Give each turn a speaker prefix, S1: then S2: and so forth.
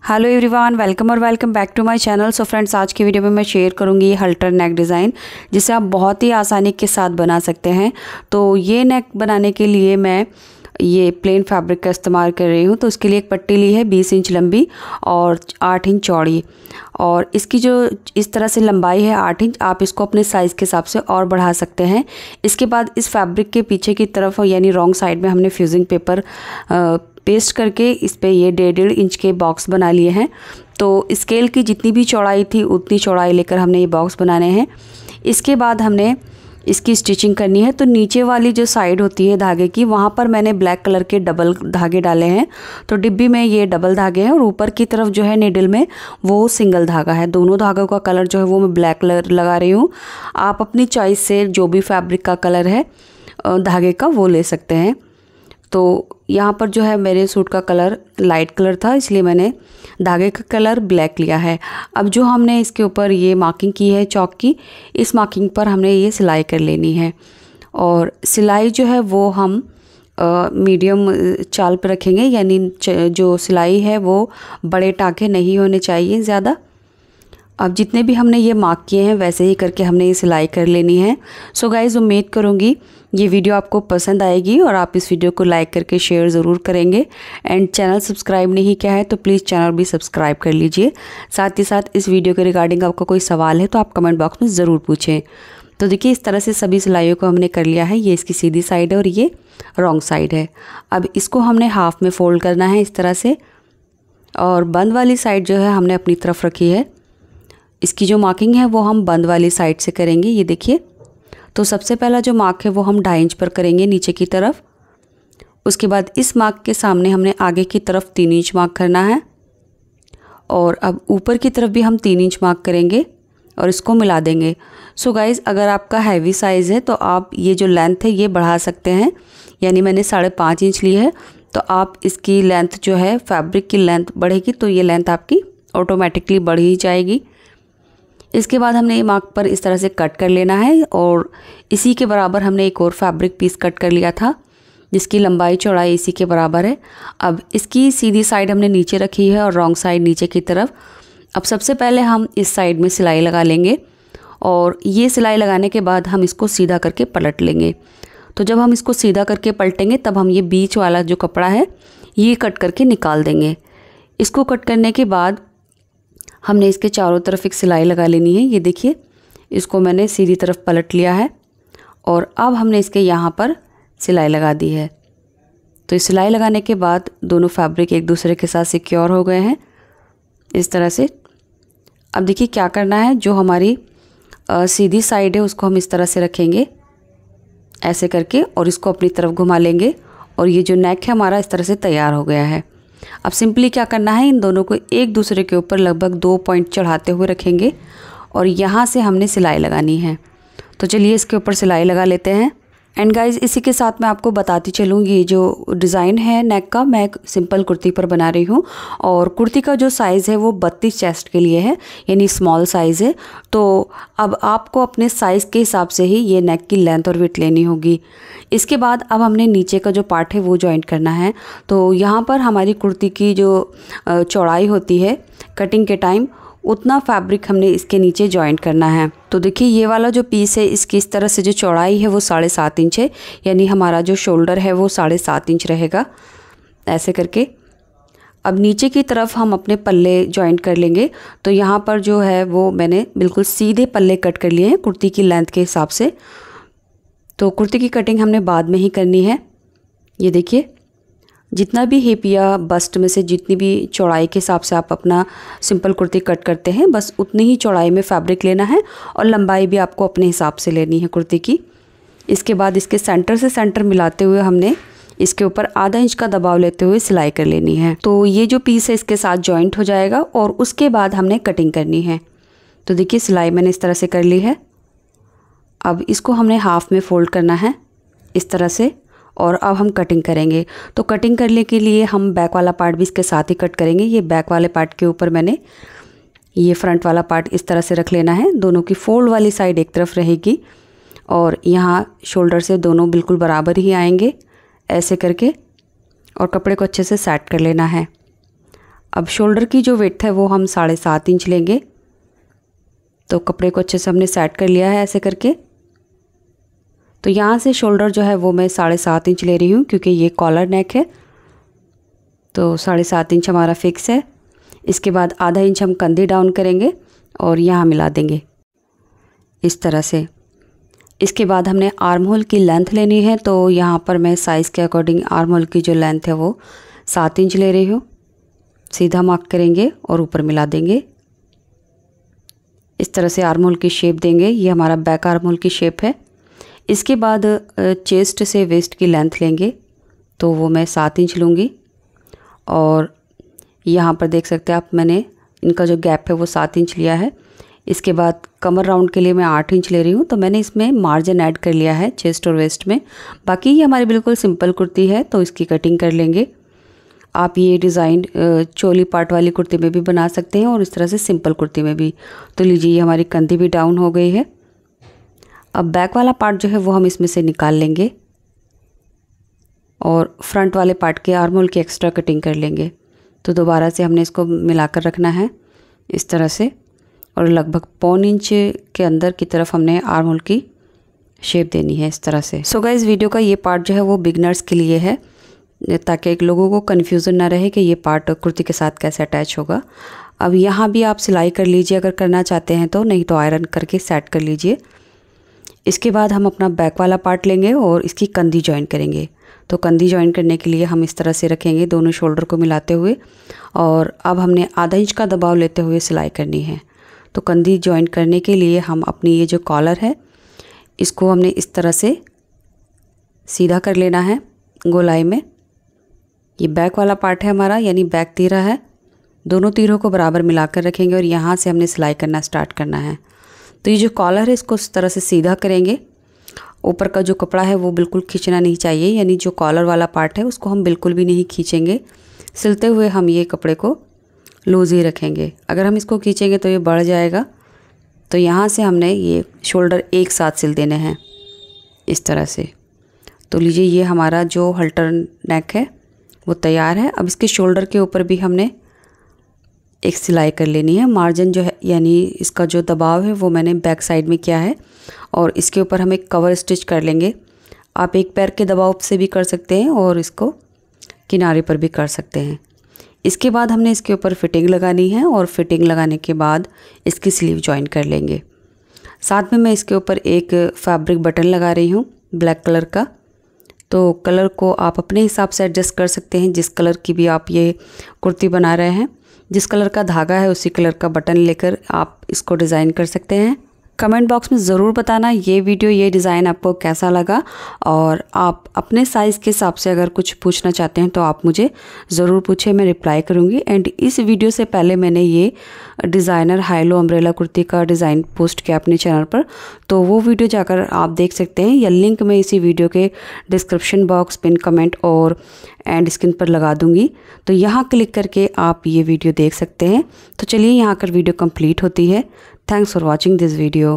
S1: Hello everyone, welcome back to my channel. So friends, आज की video में मैं शेयर करूंगी हल्टर नेक डिज़ाइन, जिसे आप बहुत ही आसानी के साथ बना सकते हैं। तो ये नेक बनाने के लिए मैं ये प्लेन फैब्रिक का इस्तेमाल कर रही हूँ। तो इसके लिए एक पट्टी ली है 20 इंच लंबी और 8 इंच चौड़ी, और इसकी जो इस तरह से लंबाई है 8 इंच, आप इसको अपने साइज़ के हिसाब से और बढ़ा सकते हैं। इसके बाद इस फैब्रिक के पीछे की तरफ यानी रॉन्ग साइड में हमने फ्यूजिंग पेपर पेस्ट करके इस पे ये 1.5 इंच के बॉक्स बना लिए हैं। तो स्केल की जितनी भी चौड़ाई थी उतनी चौड़ाई लेकर हमने ये बॉक्स बनाने हैं। इसके बाद हमने इसकी स्टिचिंग करनी है। तो नीचे वाली जो साइड होती है धागे की, वहाँ पर मैंने ब्लैक कलर के डबल धागे डाले हैं। तो डिब्बी में ये डबल धागे हैं और ऊपर की तरफ जो है निडल में वो सिंगल धागा है। दोनों धागों का कलर जो है वो मैं ब्लैक कलर लगा रही हूँ। आप अपनी चॉइस से जो भी फैब्रिक का कलर है धागे का वो ले सकते हैं। तो यहाँ पर जो है मेरे सूट का कलर लाइट कलर था, इसलिए मैंने धागे का कलर ब्लैक लिया है। अब जो हमने इसके ऊपर ये मार्किंग की है चौक की, इस मार्किंग पर हमने ये सिलाई कर लेनी है। और सिलाई जो है वो हम मीडियम चाल पर रखेंगे, यानी जो सिलाई है वो बड़े टाँके नहीं होने चाहिए ज़्यादा। अब जितने भी हमने ये मार्क किए हैं वैसे ही करके हमने ये सिलाई कर लेनी है। सो गाइज़, उम्मीद करूँगी ये वीडियो आपको पसंद आएगी और आप इस वीडियो को लाइक करके शेयर ज़रूर करेंगे। एंड चैनल सब्सक्राइब नहीं किया है तो प्लीज़ चैनल भी सब्सक्राइब कर लीजिए। साथ ही साथ इस वीडियो के रिगार्डिंग आपका कोई सवाल है तो आप कमेंट बॉक्स में ज़रूर पूछें। तो देखिए, इस तरह से सभी सिलाइयों को हमने कर लिया है। ये इसकी सीधी साइड है और ये रॉन्ग साइड है। अब इसको हमने हाफ में फोल्ड करना है इस तरह से, और बंद वाली साइड जो है हमने अपनी तरफ रखी है। इसकी जो मार्किंग है वो हम बंद वाली साइड से करेंगे। ये देखिए, तो सबसे पहला जो मार्क है वो हम 2.5 इंच पर करेंगे नीचे की तरफ। उसके बाद इस मार्क के सामने हमने आगे की तरफ 3 इंच मार्क करना है, और अब ऊपर की तरफ भी हम 3 इंच मार्क करेंगे और इसको मिला देंगे। सो गाइज़, अगर आपका हैवी साइज़ है तो आप ये जो लेंथ है ये बढ़ा सकते हैं, यानी मैंने 5.5 इंच ली है। तो आप इसकी लेंथ जो है, फैब्रिक की लेंथ बढ़ेगी तो ये लेंथ आपकी ऑटोमेटिकली बढ़ ही जाएगी। इसके बाद हमने ये मार्क पर इस तरह से कट कर लेना है, और इसी के बराबर हमने एक और फैब्रिक पीस कट कर लिया था जिसकी लंबाई चौड़ाई इसी के बराबर है। अब इसकी सीधी साइड हमने नीचे रखी है और रॉन्ग साइड नीचे की तरफ। अब सबसे पहले हम इस साइड में सिलाई लगा लेंगे, और ये सिलाई लगाने के बाद हम इसको सीधा करके पलट लेंगे। तो जब हम इसको सीधा करके पलटेंगे तब हम ये बीच वाला जो कपड़ा है ये कट करके निकाल देंगे। इसको कट करने के बाद हमने इसके चारों तरफ एक सिलाई लगा लेनी है। ये देखिए, इसको मैंने सीधी तरफ पलट लिया है और अब हमने इसके यहाँ पर सिलाई लगा दी है। तो इस सिलाई लगाने के बाद दोनों फैब्रिक एक दूसरे के साथ सिक्योर हो गए हैं इस तरह से। अब देखिए क्या करना है, जो हमारी सीधी साइड है उसको हम इस तरह से रखेंगे ऐसे करके, और इसको अपनी तरफ घुमा लेंगे, और ये जो नेक है हमारा इस तरह से तैयार हो गया है। अब सिंपली क्या करना है, इन दोनों को एक दूसरे के ऊपर लगभग 2 पॉइंट चढ़ाते हुए रखेंगे और यहाँ से हमने सिलाई लगानी है। तो चलिए इसके ऊपर सिलाई लगा लेते हैं। एंड गाइज़, इसी के साथ मैं आपको बताती चलूँ, ये जो डिज़ाइन है नेक का मैं एक सिंपल कुर्ती पर बना रही हूँ, और कुर्ती का जो साइज़ है वो 32 चेस्ट के लिए है, यानी स्मॉल साइज़ है। तो अब आपको अपने साइज़ के हिसाब से ही ये नेक की लेंथ और विड्थ लेनी होगी। इसके बाद अब हमने नीचे का जो पार्ट है वो जॉइंट करना है। तो यहाँ पर हमारी कुर्ती की जो चौड़ाई होती है कटिंग के टाइम, उतना फैब्रिक हमने इसके नीचे जॉइंट करना है। तो देखिए, ये वाला जो पीस है इसकी इस तरह से जो चौड़ाई है वो 7.5 इंच है, यानी हमारा जो शोल्डर है वो 7.5 इंच रहेगा ऐसे करके। अब नीचे की तरफ हम अपने पल्ले जॉइंट कर लेंगे। तो यहाँ पर जो है वो मैंने बिल्कुल सीधे पल्ले कट कर लिए हैं कुर्ती की लेंथ के हिसाब से। तो कुर्ती की कटिंग हमने बाद में ही करनी है। ये देखिए, जितना भी हिप या बस्ट में से जितनी भी चौड़ाई के हिसाब से आप अपना सिंपल कुर्ती कट करते हैं, बस उतनी ही चौड़ाई में फैब्रिक लेना है, और लंबाई भी आपको अपने हिसाब से लेनी है कुर्ती की। इसके बाद इसके सेंटर से सेंटर मिलाते हुए हमने इसके ऊपर आधा इंच का दबाव लेते हुए सिलाई कर लेनी है। तो ये जो पीस है इसके साथ जॉइंट हो जाएगा, और उसके बाद हमने कटिंग करनी है। तो देखिए, सिलाई मैंने इस तरह से कर ली है। अब इसको हमने हाफ में फोल्ड करना है इस तरह से, और अब हम कटिंग करेंगे। तो कटिंग करने के लिए हम बैक वाला पार्ट भी इसके साथ ही कट करेंगे। ये बैक वाले पार्ट के ऊपर मैंने ये फ्रंट वाला पार्ट इस तरह से रख लेना है। दोनों की फोल्ड वाली साइड एक तरफ रहेगी, और यहाँ शोल्डर से दोनों बिल्कुल बराबर ही आएंगे ऐसे करके, और कपड़े को अच्छे से सेट कर लेना है। अब शोल्डर की जो विड्थ है वो हम 7.5 इंच लेंगे। तो कपड़े को अच्छे से हमने सेट कर लिया है ऐसे करके। तो यहाँ से शोल्डर जो है वो मैं 7.5 इंच ले रही हूँ क्योंकि ये कॉलर नेक है। तो 7.5 इंच हमारा फिक्स है। इसके बाद आधा इंच हम कंधे डाउन करेंगे और यहाँ मिला देंगे इस तरह से। इसके बाद हमने आर्म होल की लेंथ लेनी है। तो यहाँ पर मैं साइज़ के अकॉर्डिंग आर्म होल की जो लेंथ है वो 7 इंच ले रही हूँ। सीधा मार्क करेंगे और ऊपर मिला देंगे। इस तरह से आर्म होल की शेप देंगे। ये हमारा बैक आर्म होल की शेप है। इसके बाद चेस्ट से वेस्ट की लेंथ लेंगे। तो वो मैं 7 इंच लूँगी और यहाँ पर देख सकते हैं आप, मैंने इनका जो गैप है वो 7 इंच लिया है। इसके बाद कमर राउंड के लिए मैं 8 इंच ले रही हूँ। तो मैंने इसमें मार्जिन ऐड कर लिया है चेस्ट और वेस्ट में। बाकी ये हमारी बिल्कुल सिंपल कुर्ती है तो इसकी कटिंग कर लेंगे। आप ये डिज़ाइन चोली पार्ट वाली कुर्ती में भी बना सकते हैं और इस तरह से सिंपल कुर्ती में भी। तो लीजिए ये हमारी कंधी भी डाउन हो गई है। अब बैक वाला पार्ट जो है वो हम इसमें से निकाल लेंगे और फ्रंट वाले पार्ट के आर्म होल की एक्स्ट्रा कटिंग कर लेंगे। तो दोबारा से हमने इसको मिलाकर रखना है इस तरह से और लगभग 1.25 इंच के अंदर की तरफ हमने आर्म होल की शेप देनी है इस तरह से। सो गाइस, वीडियो का ये पार्ट जो है वो बिगनर्स के लिए है ताकि एक लोगों को कन्फ्यूज़न ना रहे कि ये पार्ट कुर्ती के साथ कैसे अटैच होगा। अब यहाँ भी आप सिलाई कर लीजिए अगर करना चाहते हैं तो, नहीं तो आयरन करके सेट कर लीजिए। इसके बाद हम अपना बैक वाला पार्ट लेंगे और इसकी कंधी जॉइन करेंगे। तो कंधी जॉइन करने के लिए हम इस तरह से रखेंगे दोनों शोल्डर को मिलाते हुए और अब हमने आधा इंच का दबाव लेते हुए सिलाई करनी है। तो कंधी जॉइन करने के लिए हम अपनी ये जो कॉलर है इसको हमने इस तरह से सीधा कर लेना है गोलाई में। ये बैक वाला पार्ट है हमारा, यानी बैक तीरा है। दोनों तीरों को बराबर मिलाकर रखेंगे और यहाँ से हमने सिलाई करना स्टार्ट करना है। तो ये जो कॉलर है इसको इस तरह से सीधा करेंगे। ऊपर का जो कपड़ा है वो बिल्कुल खींचना नहीं चाहिए, यानी जो कॉलर वाला पार्ट है उसको हम बिल्कुल भी नहीं खींचेंगे। सिलते हुए हम ये कपड़े को लूज़ ही रखेंगे। अगर हम इसको खींचेंगे तो ये बढ़ जाएगा। तो यहाँ से हमने ये शोल्डर एक साथ सिल देने हैं इस तरह से। तो लीजिए ये हमारा जो हल्टर नेक है वो तैयार है। अब इसके शोल्डर के ऊपर भी हमने एक सिलाई कर लेनी है। मार्जिन जो है यानी इसका जो दबाव है वो मैंने बैक साइड में किया है और इसके ऊपर हम एक कवर स्टिच कर लेंगे। आप एक पैर के दबाव से भी कर सकते हैं और इसको किनारे पर भी कर सकते हैं। इसके बाद हमने इसके ऊपर फिटिंग लगानी है और फिटिंग लगाने के बाद इसकी स्लीव जॉइन कर लेंगे। साथ में मैं इसके ऊपर एक फैब्रिक बटन लगा रही हूँ ब्लैक कलर का। तो कलर को आप अपने हिसाब से एडजस्ट कर सकते हैं, जिस कलर की भी आप ये कुर्ती बना रहे हैं। जिस कलर का धागा है उसी कलर का बटन लेकर आप इसको डिज़ाइन कर सकते हैं। कमेंट बॉक्स में ज़रूर बताना ये वीडियो, ये डिज़ाइन आपको कैसा लगा और आप अपने साइज़ के हिसाब से अगर कुछ पूछना चाहते हैं तो आप मुझे ज़रूर पूछें, मैं रिप्लाई करूँगी। एंड इस वीडियो से पहले मैंने ये designer high low umbrella kurti का डिज़ाइन पोस्ट किया अपने चैनल पर, तो वो वीडियो जाकर आप देख सकते हैं या लिंक मैं इसी वीडियो के डिस्क्रिप्शन बॉक्स, पिन कमेंट और एंड स्क्रीन पर लगा दूँगी। तो यहाँ क्लिक करके आप ये वीडियो देख सकते हैं। तो चलिए यहाँ कर वीडियो कंप्लीट होती है। Thanks for watching this video.